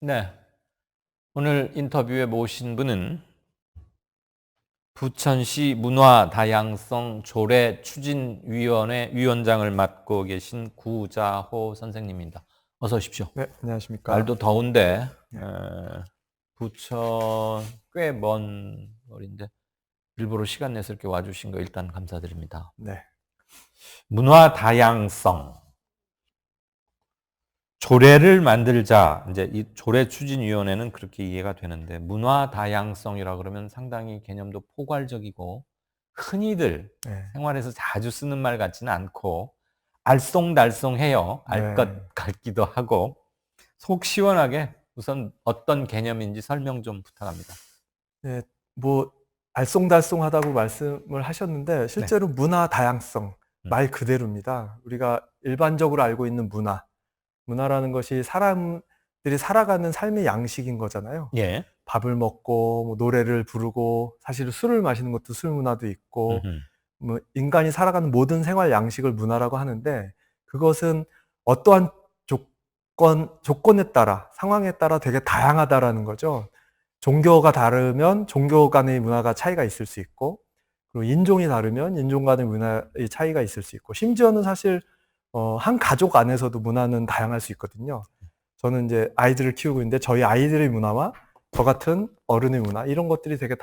네. 오늘 인터뷰에 모신 분은 부천시 문화다양성 조례추진위원회 위원장을 맡고 계신 구자호 선생님입니다. 어서 오십시오. 네, 안녕하십니까. 날도 더운데 네. 부천 꽤 먼 거리인데 일부러 시간 내서 이렇게 와주신 거 일단 감사드립니다. 네. 문화다양성 조례를 만들자. 이제 이 조례추진위원회는 그렇게 이해가 되는데 문화다양성이라 그러면 상당히 개념도 포괄적이고 흔히들 네. 생활에서 자주 쓰는 말 같지는 않고 알쏭달쏭해요. 알 것 네. 같기도 하고 속 시원하게 우선 어떤 개념인지 설명 좀 부탁합니다. 네, 뭐 알쏭달쏭하다고 말씀을 하셨는데 실제로 문화 다양성 말 그대로입니다. 우리가 일반적으로 알고 있는 문화라는 것이 사람들이 살아가는 삶의 양식인 거잖아요. 예. 밥을 먹고 뭐 노래를 부르고 사실 술을 마시는 것도 술 문화도 있고 뭐 인간이 살아가는 모든 생활 양식을 문화라고 하는데 그것은 어떠한 조건에 따라 상황에 따라 되게 다양하다라는 거죠. 종교가 다르면 종교 간의 문화가 차이가 있을 수 있고 그리고 인종이 다르면 인종 간의 문화의 차이가 있을 수 있고 심지어는 사실 한 가족 안에서도 문화는 다양할 수 있거든요. 저는 이제 아이들을 키우고 있는데 저희 아이들의 문화와 저 같은 어른의 문화 이런 것들이 되게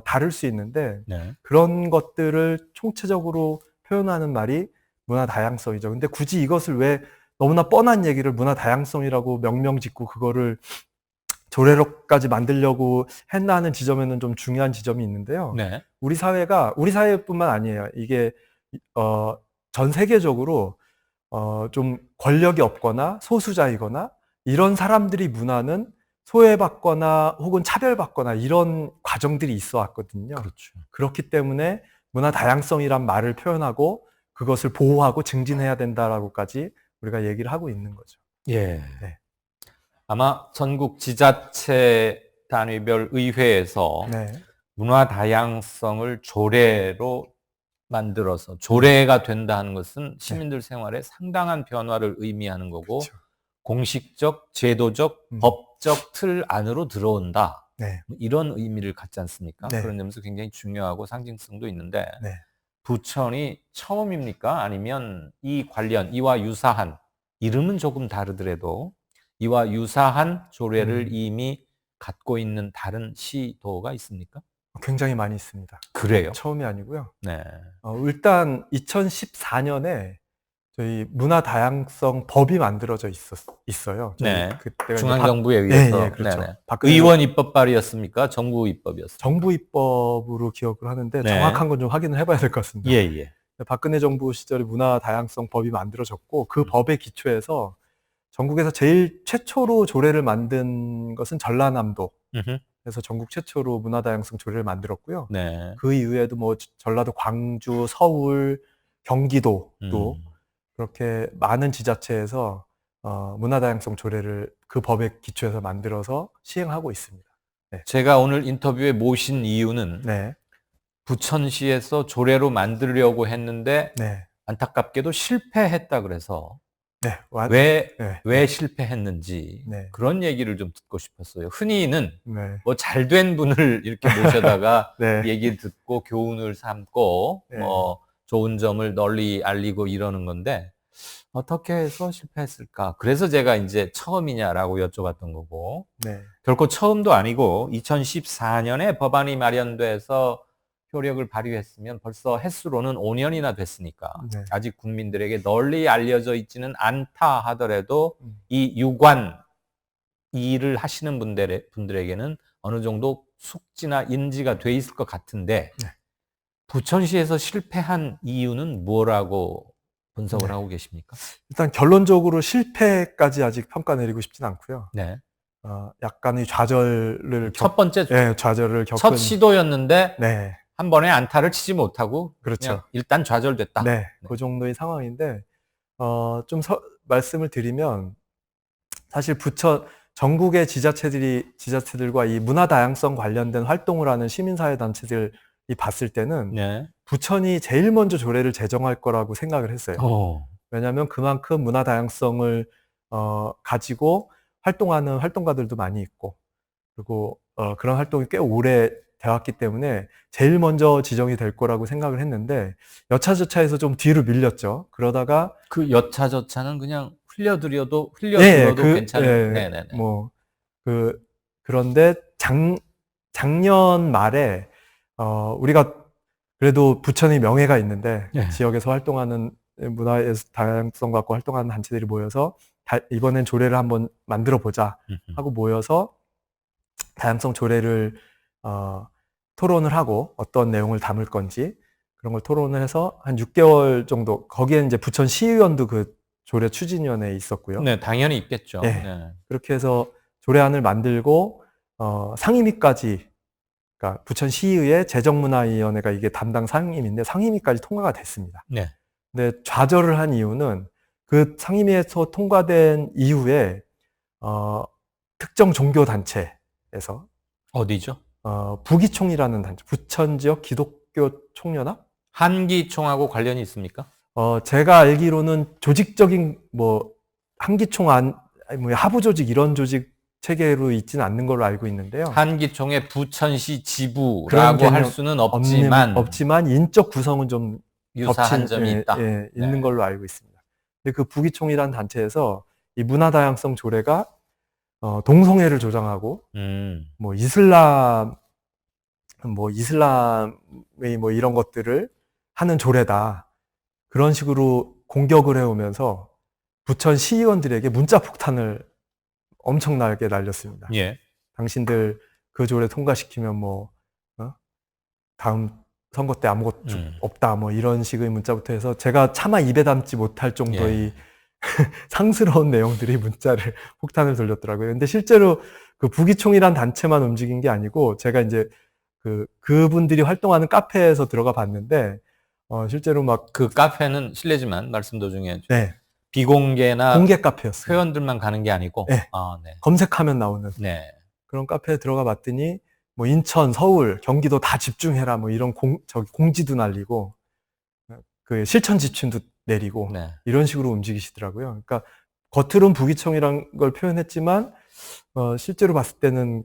다를 수 있는데 네. 그런 것들을 총체적으로 표현하는 말이 문화 다양성이죠. 근데 굳이 이것을 왜 너무나 뻔한 얘기를 문화 다양성이라고 명명 짓고 그거를 조례로까지 만들려고 했나 하는 지점에는 좀 중요한 지점이 있는데요. 네. 우리 사회뿐만 아니에요. 이게 전 세계적으로 좀 권력이 없거나 소수자이거나 이런 사람들이 문화는 소외받거나 혹은 차별받거나 이런 과정들이 있어 왔거든요. 그렇죠. 그렇기 때문에 문화 다양성이란 말을 표현하고 그것을 보호하고 증진해야 된다라고까지 우리가 얘기를 하고 있는 거죠. 예. 네. 아마 전국 지자체 단위별 의회에서 네. 문화 다양성을 조례로 만들어서 조례가 된다는 것은 시민들 생활에 상당한 변화를 의미하는 거고 그렇죠. 공식적, 제도적, 법적 틀 안으로 들어온다. 네. 이런 의미를 갖지 않습니까? 네. 그런 점에서 굉장히 중요하고 상징성도 있는데 네. 부천이 처음입니까? 아니면 이와 유사한 이름은 조금 다르더라도 이와 유사한 조례를 이미 갖고 있는 다른 시도가 있습니까? 굉장히 많이 있습니다. 그래요? 처음이 아니고요. 네. 일단 2014년에 저희 문화 다양성 법이 만들어져 있어요. 저희 네. 그때가 이제 중앙정부에 예, 의해서. 예, 그렇죠. 네네. 박근혜 의원 입법 발의였습니까? 정부 입법이었습니까? 정부 입법으로 기억을 하는데 네. 정확한 건 좀 확인을 해봐야 될 것 같습니다. 예예. 박근혜 정부 시절에 문화 다양성 법이 만들어졌고 그 법에 기초해서 전국에서 제일 최초로 조례를 만든 것은 전라남도. 그래서 전국 최초로 문화 다양성 조례를 만들었고요. 네. 그 이후에도 뭐 전라도, 광주, 서울, 경기도도 그렇게 많은 지자체에서 문화 다양성 조례를 그 법에 기초해서 만들어서 시행하고 있습니다. 네. 제가 오늘 인터뷰에 모신 이유는 네. 부천시에서 조례로 만들려고 했는데 네. 안타깝게도 실패했다 그래서 네. 왜 실패했는지 네. 그런 얘기를 좀 듣고 싶었어요. 흔히는 네. 뭐 잘된 분을 이렇게 모셔다가 네. 얘기 듣고 교훈을 삼고 네. 뭐 좋은 점을 널리 알리고 이러는 건데 어떻게 해서 실패했을까? 그래서 제가 이제 처음이냐라고 여쭤봤던 거고 네. 결코 처음도 아니고 2014년에 법안이 마련돼서 효력을 발휘했으면 벌써 햇수로는 5년이나 됐으니까 네. 아직 국민들에게 널리 알려져 있지는 않다 하더라도 이 이 일을 하시는 분들에게는 어느 정도 숙지나 인지가 돼 있을 것 같은데 네. 부천시에서 실패한 이유는 뭐라고 분석을 하고 계십니까? 일단 결론적으로 실패까지 아직 평가 내리고 싶진 않고요. 네. 약간의 좌절을 첫 번째 좌절을 겪은 첫 시도였는데 네. 한 번에 안타를 치지 못하고 그렇죠. 그냥 일단 좌절됐다. 네. 그 정도의 상황인데 좀 말씀을 드리면 사실 전국의 지자체들과 이 문화 다양성 관련된 활동을 하는 시민사회 단체들이 봤을 때는 네. 부천이 제일 먼저 조례를 제정할 거라고 생각을 했어요. 왜냐하면 그만큼 문화 다양성을 가지고 활동하는 활동가들도 많이 있고, 그리고 그런 활동이 꽤 오래 되었기 때문에 제일 먼저 지정이 될 거라고 생각을 했는데 여차저차해서 좀 뒤로 밀렸죠. 그러다가 그 여차저차는 그냥 흘려들어도 그, 괜찮은. 네네네. 그런데 작년 말에 우리가 그래도 부천의 명예가 있는데 네. 지역에서 활동하는 문화의 다양성 갖고 활동하는 단체들이 모여서 이번엔 조례를 한번 만들어 보자 하고 모여서 다양성 조례를 토론을 하고 어떤 내용을 담을 건지 그런 걸 토론을 해서 한 6개월 정도, 거기에 이제 부천 시의원도 그 조례 추진위원회에 있었고요. 네, 당연히 있겠죠. 네. 네. 그렇게 해서 조례안을 만들고 상임위까지, 그러니까 부천시의회 재정문화위원회가 이게 담당 상임위인데 상임위까지 통과가 됐습니다. 네. 근데 좌절을 한 이유는 그 상임위에서 통과된 이후에 특정 종교 단체에서 어디죠? 부기총이라는 단체, 부천 지역 기독교 총연합? 한기총하고 관련이 있습니까? 제가 알기로는 조직적인 한기총 하부 조직 이런 조직 체계로 있지는 않는 걸로 알고 있는데요. 한기총의 부천시 그런 지부라고 개념 할 수는 없지만 인적 구성은 좀 유사한 겹친, 점이 있다. 있는 네. 걸로 알고 있습니다. 근데 그 부기총이라는 단체에서 이 문화다양성 조례가 동성애를 조장하고 이슬람의 이런 것들을 하는 조례다, 그런 식으로 공격을 해오면서 부천 시의원들에게 문자 폭탄을 엄청나게 날렸습니다. 예. 당신들 그 조례 통과시키면 다음 선거 때 아무것도 없다, 이런 식의 문자부터 해서 제가 차마 입에 담지 못할 정도의 상스러운 내용들이 문자를 폭탄을 돌렸더라고요. 근데 실제로 그 부기총이란 단체만 움직인 게 아니고 제가 이제 그분들이 활동하는 카페에서 들어가 봤는데 실제로 막 그 카페는 실례지만 말씀 도중에 네, 비공개나 공개 카페였어요. 회원들만 가는 게 아니고. 네. 네. 검색하면 나오는 네. 그런 카페에 들어가 봤더니 인천, 서울, 경기도 다 집중해라 이런 공지도 날리고 그 실천 지침도 내리고 네. 이런 식으로 움직이시더라고요. 그러니까 겉으론 부기총이란 걸 표현했지만 실제로 봤을 때는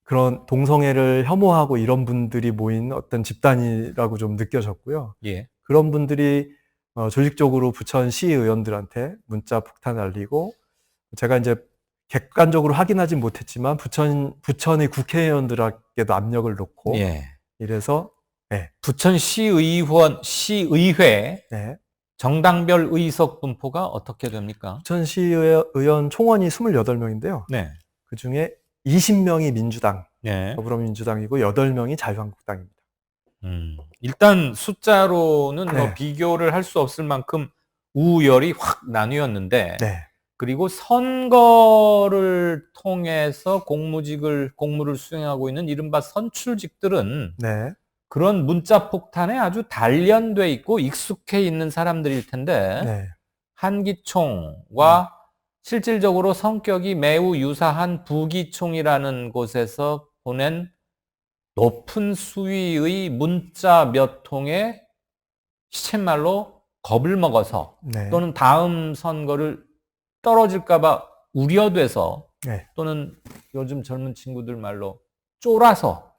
그런 동성애를 혐오하고 이런 분들이 모인 어떤 집단이라고 좀 느껴졌고요. 예. 그런 분들이 조직적으로 부천시 의원들한테 문자 폭탄 날리고, 제가 이제 객관적으로 확인하진 못했지만 부천의 국회의원들에게도 압력을 놓고 이래서 부천 시의회 정당별 의석 분포가 어떻게 됩니까? 부천시의원 총원이 28명인데요. 네. 그 중에 20명이 민주당, 네. 더불어민주당이고 8명이 자유한국당입니다. 일단 숫자로는 비교를 할 수 없을 만큼 우열이 확 나뉘었는데, 그리고 선거를 통해서 공무를 수행하고 있는 이른바 선출직들은 그런 문자 폭탄에 아주 단련돼 있고 익숙해 있는 사람들일 텐데, 한기총과 실질적으로 성격이 매우 유사한 부기총이라는 곳에서 보낸 높은 수위의 문자 몇 통에 시쳇말로 겁을 먹어서 또는 다음 선거를 떨어질까봐 우려돼서 또는 요즘 젊은 친구들 말로 쫄아서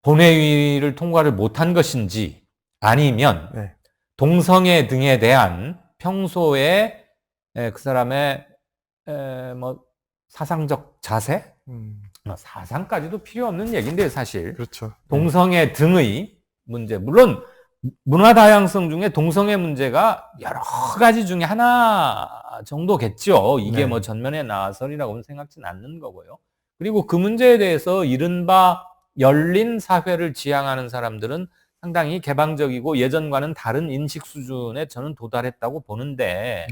본회의를 통과를 못한 것인지, 아니면 동성애 등에 대한 평소에 그 사람의 사상적 자세? 사상까지도 필요 없는 얘기인데 사실. 그렇죠. 동성애 등의 문제, 물론 문화 다양성 중에 동성애 문제가 여러 가지 중에 하나 정도겠죠. 이게 전면에 나서리라고는 생각지는 않는 거고요. 그리고 그 문제에 대해서 이른바 열린 사회를 지향하는 사람들은 상당히 개방적이고 예전과는 다른 인식 수준에 저는 도달했다고 보는데,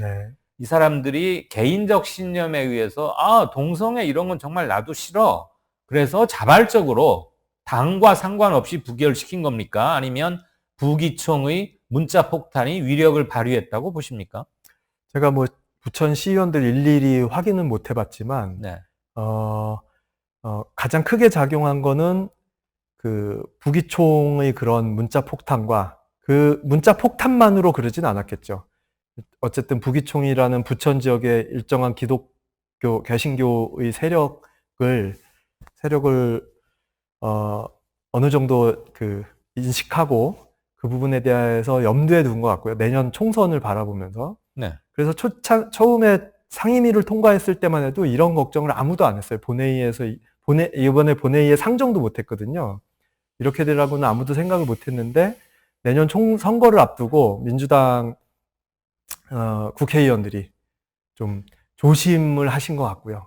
이 사람들이 개인적 신념에 의해서 동성애 이런 건 정말 나도 싫어, 그래서 자발적으로 당과 상관없이 부결시킨 겁니까? 아니면 부기총의 문자 폭탄이 위력을 발휘했다고 보십니까? 제가 부천 시의원들 일일이 확인은 못 해봤지만 가장 크게 작용한 거는 그 부기총의 그런 문자 폭탄과 그 문자 폭탄만으로 그러진 않았겠죠. 어쨌든 부기총이라는 부천 지역의 일정한 기독교 개신교의 세력을 어느 정도 인식하고 그 부분에 대해서 염두에 둔 것 같고요. 내년 총선을 바라보면서. 네. 그래서 처음에 상임위를 통과했을 때만 해도 이런 걱정을 아무도 안 했어요. 이번에 본회의에 상정도 못 했거든요. 이렇게 되라고는 아무도 생각을 못 했는데 내년 총선거를 앞두고 민주당 국회의원들이 좀 조심을 하신 것 같고요.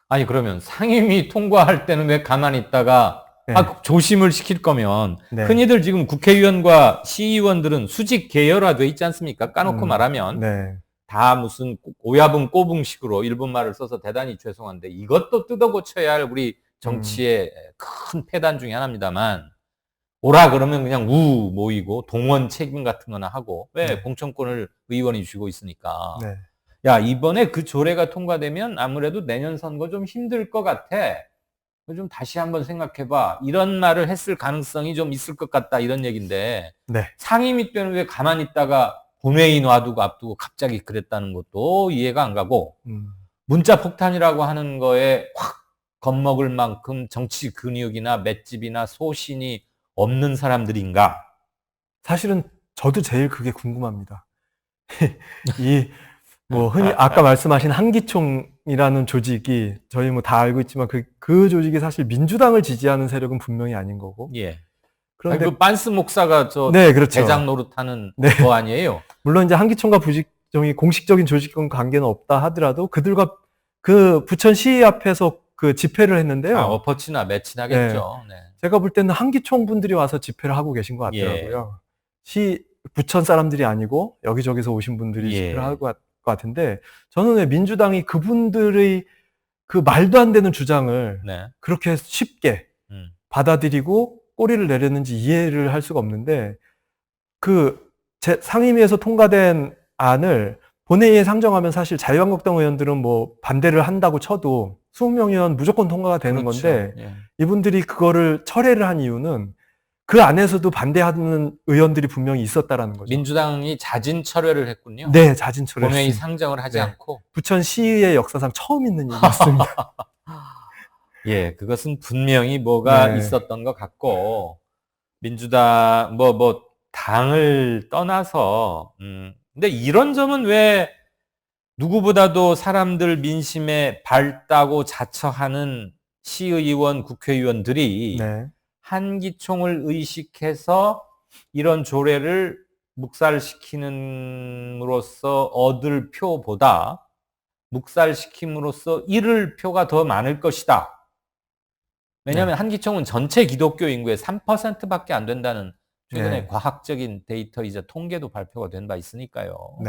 아니 그러면 상임위 통과할 때는 왜 가만히 있다가 네. 조심을 시킬 거면 네. 흔히들 지금 국회의원과 시의원들은 수직 계열화돼 있지 않습니까? 까놓고 말하면 네. 다 무슨 오야분 꼬붕식으로 일본 말을 써서 대단히 죄송한데 이것도 뜯어고쳐야 할 우리 정치의 큰 폐단 중에 하나입니다만 오라 그러면 그냥 모이고 동원 책임 같은 거나 하고 왜 네. 공천권을 의원이 쥐고 있으니까 네. 야 이번에 그 조례가 통과되면 아무래도 내년 선거 좀 힘들 것 같아. 좀 다시 한번 생각해봐. 이런 말을 했을 가능성이 좀 있을 것 같다 이런 얘기인데 네. 상임위 때는 왜 가만히 있다가 본회의 놔두고 앞두고 갑자기 그랬다는 것도 이해가 안 가고 문자 폭탄이라고 하는 거에 확 겁먹을 만큼 정치 근육이나 맷집이나 소신이 없는 사람들인가? 사실은 저도 제일 그게 궁금합니다. 흔히 아까 말씀하신 한기총이라는 조직이 저희 다 알고 있지만 그 조직이 사실 민주당을 지지하는 세력은 분명히 아닌 거고. 예. 그런데 그 빤스 목사가 네, 그렇죠. 대장 노릇하는 네. 거 아니에요? 물론 이제 한기총과 부기총이 공식적인 조직과 관계는 없다 하더라도 그들과 그 부천시 앞에서 그 집회를 했는데요. 엎어치나 매치나겠죠. 네. 제가 볼 때는 한기총 분들이 와서 집회를 하고 계신 것 같더라고요. 부천 사람들이 아니고 여기저기서 오신 분들이 집회를 하고 것 같은데 저는 왜 민주당이 그분들의 그 말도 안 되는 주장을 그렇게 쉽게 받아들이고 꼬리를 내렸는지 이해를 할 수가 없는데 상임위에서 통과된 안을 본회의에 상정하면 사실 자유한국당 의원들은 반대를 한다고 쳐도 20명이면 무조건 통과가 되는 건데 이분들이 그거를 철회를 한 이유는 그 안에서도 반대하는 의원들이 분명히 있었다라는 거죠. 민주당이 자진 철회를 했군요. 네, 자진 철회. 본회의 상정을 하지 않고. 부천시의 역사상 처음 있는 일이었습니다. 예, 그것은 분명히 뭐가 있었던 것 같고 민주당 당을 떠나서 근데 이런 점은 왜 누구보다도 사람들 민심에 밝다고 자처하는 시의원, 국회의원들이 한기총을 의식해서 이런 조례를 묵살시키는으로써 얻을 표보다 묵살시킴으로써 잃을 표가 더 많을 것이다. 왜냐하면 한기총은 전체 기독교 인구의 3%밖에 안 된다는 최근에 과학적인 데이터이자 통계도 발표가 된 바 있으니까요.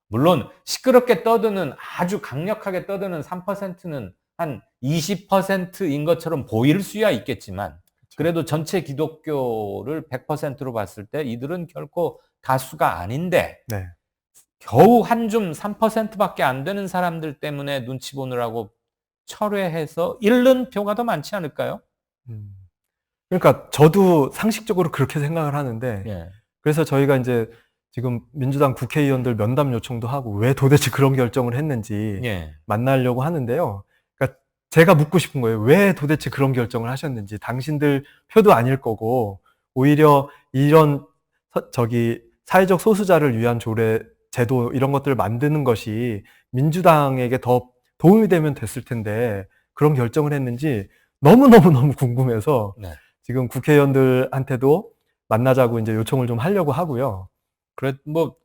물론 시끄럽게 떠드는 아주 강력하게 떠드는 3%는 한 20%인 것처럼 보일 수야 있겠지만 그래도 전체 기독교를 100%로 봤을 때 이들은 결코 다수가 아닌데 겨우 한 줌 3%밖에 안 되는 사람들 때문에 눈치 보느라고 철회해서 잃는 표가 더 많지 않을까요? 그러니까 저도 상식적으로 그렇게 생각을 하는데 그래서 저희가 이제 지금 민주당 국회의원들 면담 요청도 하고 왜 도대체 그런 결정을 했는지 만나려고 하는데요. 그러니까 제가 묻고 싶은 거예요. 왜 도대체 그런 결정을 하셨는지. 당신들 표도 아닐 거고 오히려 이런 사회적 소수자를 위한 제도 이런 것들을 만드는 것이 민주당에게 더 도움이 되면 됐을 텐데 그런 결정을 했는지 너무너무 궁금해서 지금 국회의원들한테도 만나자고 이제 요청을 좀 하려고 하고요.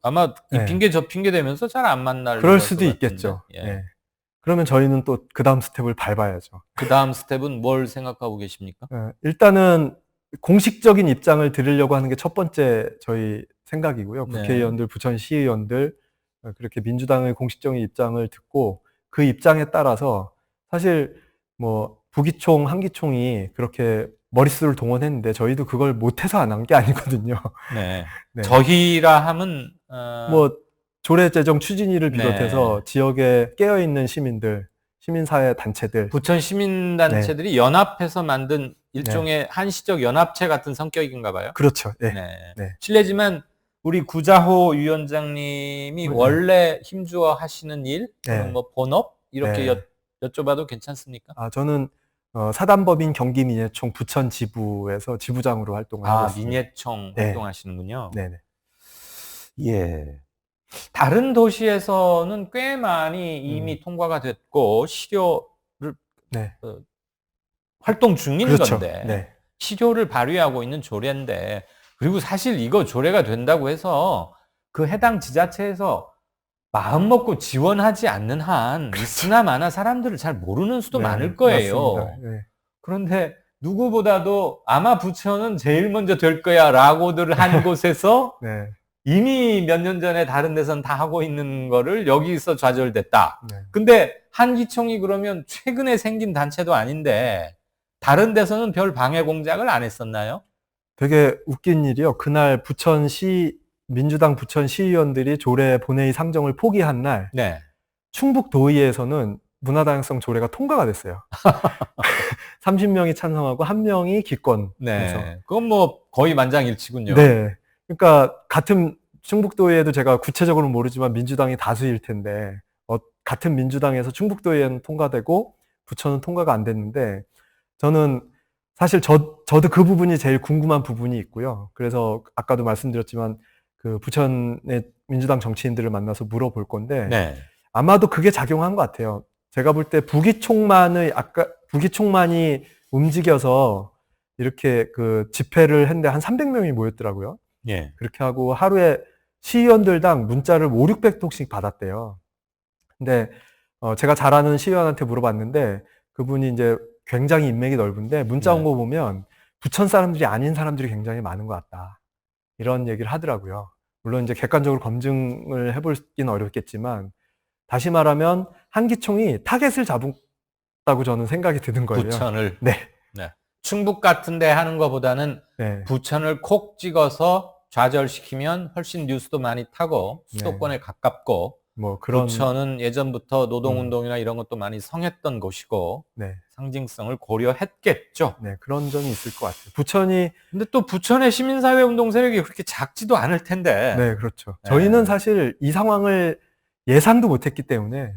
아마 이 핑계 저 핑계 되면서 잘 안 만날 그럴 수도 있겠죠. 그러면 저희는 또 그 다음 스텝을 밟아야죠. 그 다음 스텝은 뭘 생각하고 계십니까? 일단은 공식적인 입장을 드리려고 하는 게 첫 번째 저희 생각이고요. 국회의원들, 부천시의원들 그렇게 민주당의 공식적인 입장을 듣고 그 입장에 따라서 사실 부기총, 한기총이 그렇게 머릿수를 동원했는데 저희도 그걸 못해서 안 한 게 아니거든요. 저희라 함은 조례 제정 추진위를 비롯해서 지역에 깨어있는 시민들, 시민사회 단체들, 부천 시민단체들이 연합해서 만든 일종의 한시적 연합체 같은 성격인가 봐요. 그렇죠. 실례지만 우리 구자호 위원장님이 네. 원래 힘주어 하시는 일, 네. 또는 뭐 본업 이렇게 네. 여쭤봐도 괜찮습니까? 저는 사단법인 경기민예총 부천 지부에서 지부장으로 활동을 하고 있습니다. 민예청 네. 활동하시는군요. 네네. 예. 다른 도시에서는 꽤 많이 이미 통과가 됐고 실효를 네. 활동 중인 그렇죠. 건데 네. 실효를 발휘하고 있는 조례인데, 그리고 사실 이거 조례가 된다고 해서 그 해당 지자체에서 마음 먹고 지원하지 않는 한 있으나 마나 사람들을 잘 모르는 수도 네, 많을 거예요. 맞습니다. 네. 그런데 누구보다도 아마 부천은 제일 먼저 될 거야 라고들 한 곳에서 네. 이미 몇 년 전에 다른 데선 다 하고 있는 거를 여기서 좌절됐다. 네. 근데 한기총이 그러면 최근에 생긴 단체도 아닌데 다른 데서는 별 방해 공작을 안 했었나요? 되게 웃긴 일이요. 그날 민주당 부천 시의원들이 조례 본회의 상정을 포기한 날 네. 충북도의회에서는 문화다양성 조례가 통과가 됐어요. 30명이 찬성하고 1명이 기권해서. 네. 그건 뭐 거의 만장일치군요. 네. 그러니까 같은 충북도의회도 제가 구체적으로는 모르지만 민주당이 다수일 텐데 같은 민주당에서 충북도의회는 통과되고 부천은 통과가 안 됐는데, 저는 사실 저도 그 부분이 제일 궁금한 부분이 있고요. 그래서 아까도 말씀드렸지만 그 부천의 민주당 정치인들을 만나서 물어볼 건데 네. 아마도 그게 작용한 것 같아요. 제가 볼 때 부기총만이 움직여서 이렇게 그 집회를 했는데 한 300명이 모였더라고요. 예. 그렇게 하고 하루에 시의원들당 문자를 500~600통씩 받았대요. 근데 제가 잘 아는 시의원한테 물어봤는데 그분이 이제 굉장히 인맥이 넓은데 문자 온 거 보면 부천 사람들이 아닌 사람들이 굉장히 많은 것 같다, 이런 얘기를 하더라고요. 물론 이제 객관적으로 검증을 해보기는 어렵겠지만, 다시 말하면 한기총이 타겟을 잡았다고 저는 생각이 드는 거예요. 부천을. 네. 네. 충북 같은 데 하는 것보다는 네. 부천을 콕 찍어서 좌절시키면 훨씬 뉴스도 많이 타고 수도권에 가깝고, 뭐 그런 부천은 예전부터 노동운동이나 이런 것도 많이 성했던 곳이고 네. 상징성을 고려했겠죠. 네, 그런 점이 있을 것 같아요. 부천이 근데 또 부천의 시민사회 운동 세력이 그렇게 작지도 않을 텐데. 네, 그렇죠. 저희는 사실 이 상황을 예상도 못했기 때문에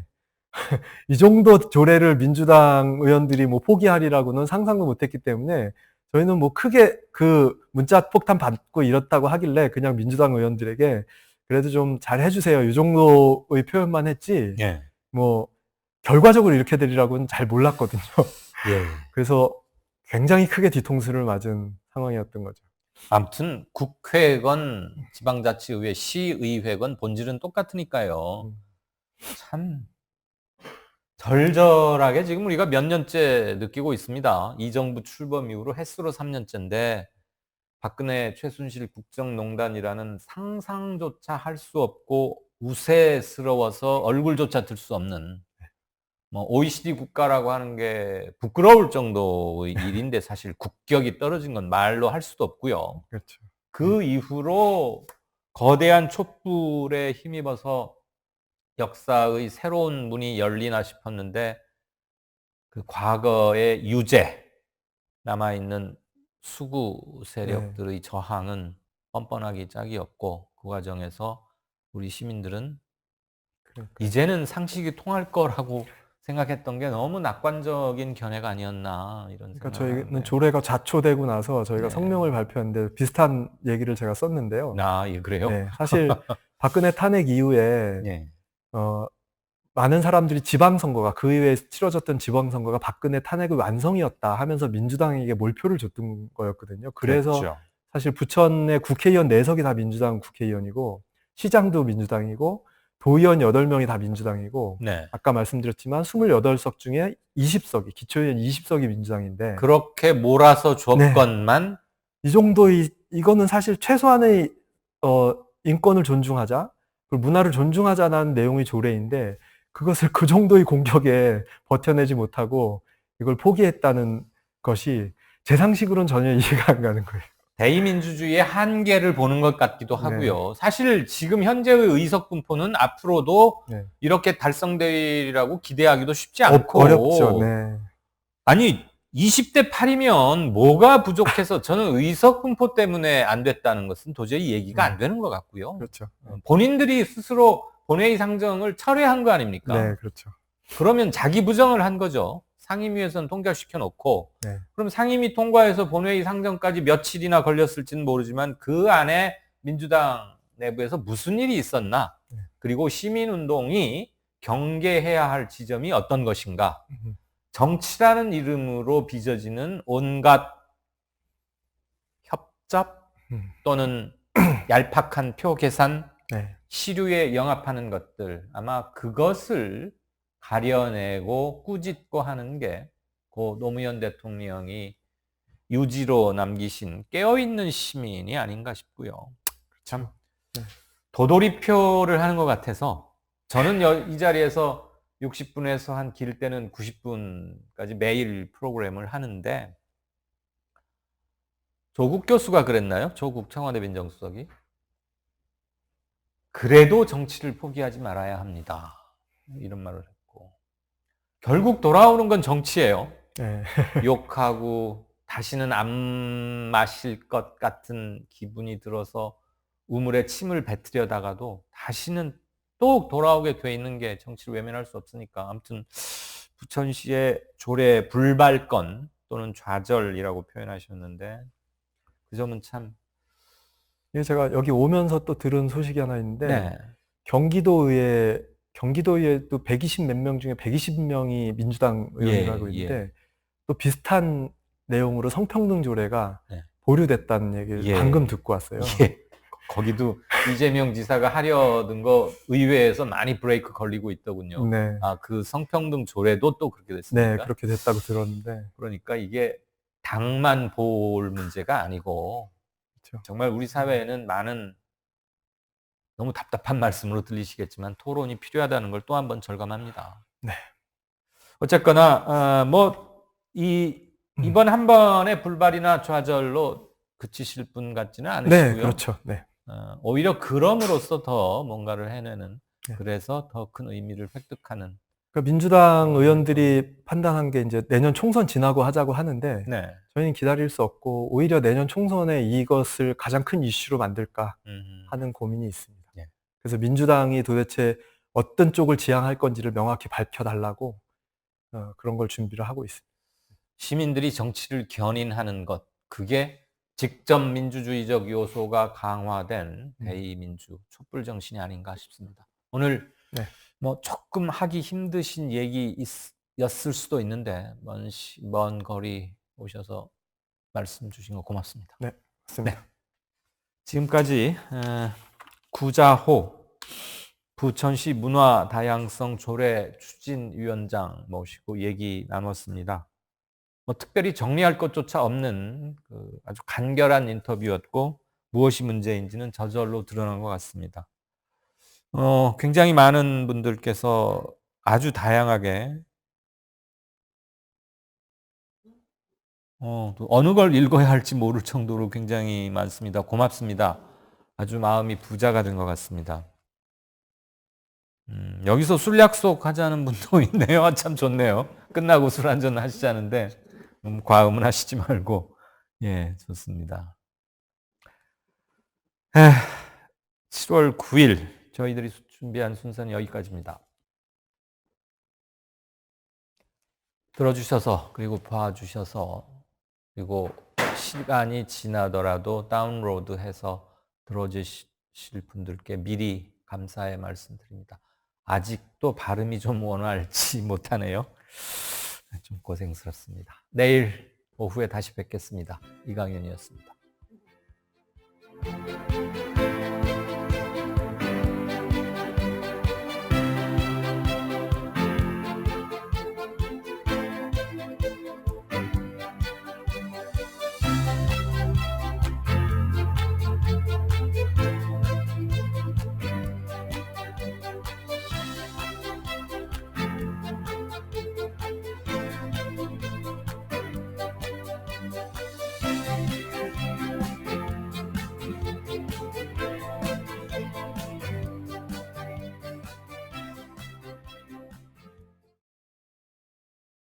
이 정도 조례를 민주당 의원들이 뭐 포기하리라고는 상상도 못했기 때문에 저희는 뭐 크게 그 문자 폭탄 받고 이렇다고 하길래 그냥 민주당 의원들에게 그래도 좀 잘 해주세요, 이 정도의 표현만 했지 예. 뭐 결과적으로 이렇게 되리라고는 잘 몰랐거든요. 예. 그래서 굉장히 크게 뒤통수를 맞은 상황이었던 거죠. 아무튼 국회건 지방자치의회, 시의회건 본질은 똑같으니까요. 참 절절하게 지금 우리가 몇 년째 느끼고 있습니다. 이 정부 출범 이후로 햇수로 3년째인데 박근혜 최순실 국정농단이라는 상상조차 할 수 없고 우세스러워서 얼굴조차 들 수 없는, 뭐 OECD 국가라고 하는 게 부끄러울 정도의 일인데 사실 국격이 떨어진 건 말로 할 수도 없고요. 그렇죠. 그 이후로 거대한 촛불에 힘입어서 역사의 새로운 문이 열리나 싶었는데 그 과거의 유죄 남아있는 수구 세력들의 저항은 뻔뻔하기 짝이었고, 그 과정에서 우리 시민들은 이제는 상식이 통할 거라고 생각했던 게 너무 낙관적인 견해가 아니었나, 이런 그러니까 생각을 저희는 하는데. 조례가 자초되고 나서 저희가 네. 성명을 발표했는데 비슷한 얘기를 제가 썼는데요. 예, 그래요? 네, 사실 박근혜 탄핵 이후에 예. 많은 사람들이 지방선거가, 그 이후에 치러졌던 지방선거가 박근혜 탄핵의 완성이었다 하면서 민주당에게 몰표를 줬던 거였거든요. 그래서 그랬죠. 사실 부천의 국회의원 4석이 다 민주당 국회의원이고 시장도 민주당이고 도의원 8명이 다 민주당이고, 네. 아까 말씀드렸지만 28석 중에 20석이 기초의원 20석이 민주당인데, 그렇게 몰아서 줬건만 이 정도의, 이거는 사실 최소한의 인권을 존중하자, 그리고 문화를 존중하자는 내용의 조례인데 그것을 그 정도의 공격에 버텨내지 못하고 이걸 포기했다는 것이 제 상식으로는 전혀 이해가 안 가는 거예요. 대의민주주의의 한계를 보는 것 같기도 하고요. 사실 지금 현재의 의석 분포는 앞으로도 이렇게 달성되리라고 기대하기도 쉽지 않고. 어렵죠. 네. 아니 20대 8이면 뭐가 부족해서 저는 의석분포 때문에 안 됐다는 것은 도저히 얘기가 안 되는 것 같고요. 그렇죠. 본인들이 스스로 본회의 상정을 철회한 거 아닙니까? 네, 그렇죠. 그러면 자기 부정을 한 거죠. 상임위에서는 통과시켜 놓고 네. 그럼 상임위 통과해서 본회의 상정까지 며칠이나 걸렸을지는 모르지만 그 안에 민주당 내부에서 무슨 일이 있었나? 그리고 시민운동이 경계해야 할 지점이 어떤 것인가? 정치라는 이름으로 빚어지는 온갖 협잡 또는 얄팍한 표 계산, 네. 시류에 영합하는 것들, 아마 그것을 가려내고 꾸짖고 하는 게 고 노무현 대통령이 유지로 남기신 깨어있는 시민이 아닌가 싶고요. 참 네. 도돌이표를 하는 것 같아서 저는 이 자리에서 60분에서 한 길 때는 90분까지 매일 프로그램을 하는데 조국 교수가 그랬나요? 조국 청와대 민정수석이. 그래도 정치를 포기하지 말아야 합니다. 이런 말을 했고. 결국 돌아오는 건 정치예요. 네. 욕하고 다시는 안 마실 것 같은 기분이 들어서 우물에 침을 뱉으려다가도 다시는 또 돌아오게 돼 있는 게 정치를 외면할 수 없으니까. 아무튼 부천시의 조례 불발건 또는 좌절이라고 표현하셨는데 그 점은 참 제가 여기 오면서 또 들은 소식이 하나 있는데 네. 경기도의회도 120 몇 명 중에 120명이 민주당 의원이라고 있는데 또 비슷한 내용으로 성평등 조례가 보류됐다는 얘기를 방금 듣고 왔어요. 거기도 이재명 지사가 하려던 거 의회에서 많이 브레이크 걸리고 있더군요. 네. 그 성평등 조례도 또 그렇게 됐습니까? 네, 그렇게 됐다고 들었는데. 그러니까 이게 당만 볼 문제가 아니고 그렇죠. 정말 우리 사회에는 많은 너무 답답한 말씀으로 들리시겠지만 토론이 필요하다는 걸 또 한 번 절감합니다. 네. 어쨌거나 이번 한 번의 불발이나 좌절로 그치실 분 같지는 않으시고요. 네, 그렇죠. 네. 오히려 그럼으로써 더 뭔가를 해내는 네. 그래서 더 큰 의미를 획득하는. 그러니까 민주당 의원들이 판단한 게 이제 내년 총선 지나고 하자고 하는데 네. 저희는 기다릴 수 없고 오히려 내년 총선에 이것을 가장 큰 이슈로 만들까 하는 고민이 있습니다. 네. 그래서 민주당이 도대체 어떤 쪽을 지향할 건지를 명확히 밝혀달라고 그런 걸 준비를 하고 있습니다. 시민들이 정치를 견인하는 것, 그게 직접 민주주의적 요소가 강화된 대의민주 촛불 정신이 아닌가 싶습니다. 오늘 뭐 조금 하기 힘드신 얘기였을 수도 있는데 먼 거리 오셔서 말씀 주신 거 고맙습니다. 네, 맞습니다. 네. 지금까지 구자호 부천시 문화다양성 조례 추진위원장 모시고 얘기 나눴습니다. 뭐 특별히 정리할 것조차 없는 아주 간결한 인터뷰였고 무엇이 문제인지는 저절로 드러난 것 같습니다. 굉장히 많은 분들께서 아주 다양하게 또 어느 걸 읽어야 할지 모를 정도로 굉장히 많습니다. 고맙습니다. 아주 마음이 부자가 된 것 같습니다. 여기서 술 약속 하자는 분도 있네요. 참 좋네요. 끝나고 술 한잔 하시자는데 너무 과음은 하시지 말고. 예, 좋습니다. 7월 9일 저희들이 준비한 순서는 여기까지입니다. 들어주셔서 그리고 봐주셔서 그리고 시간이 지나더라도 다운로드해서 들어주실 분들께 미리 감사의 말씀드립니다. 아직도 발음이 좀 원활치 못하네요. 좀 고생스럽습니다. 내일 오후에 다시 뵙겠습니다. 이강윤이었습니다.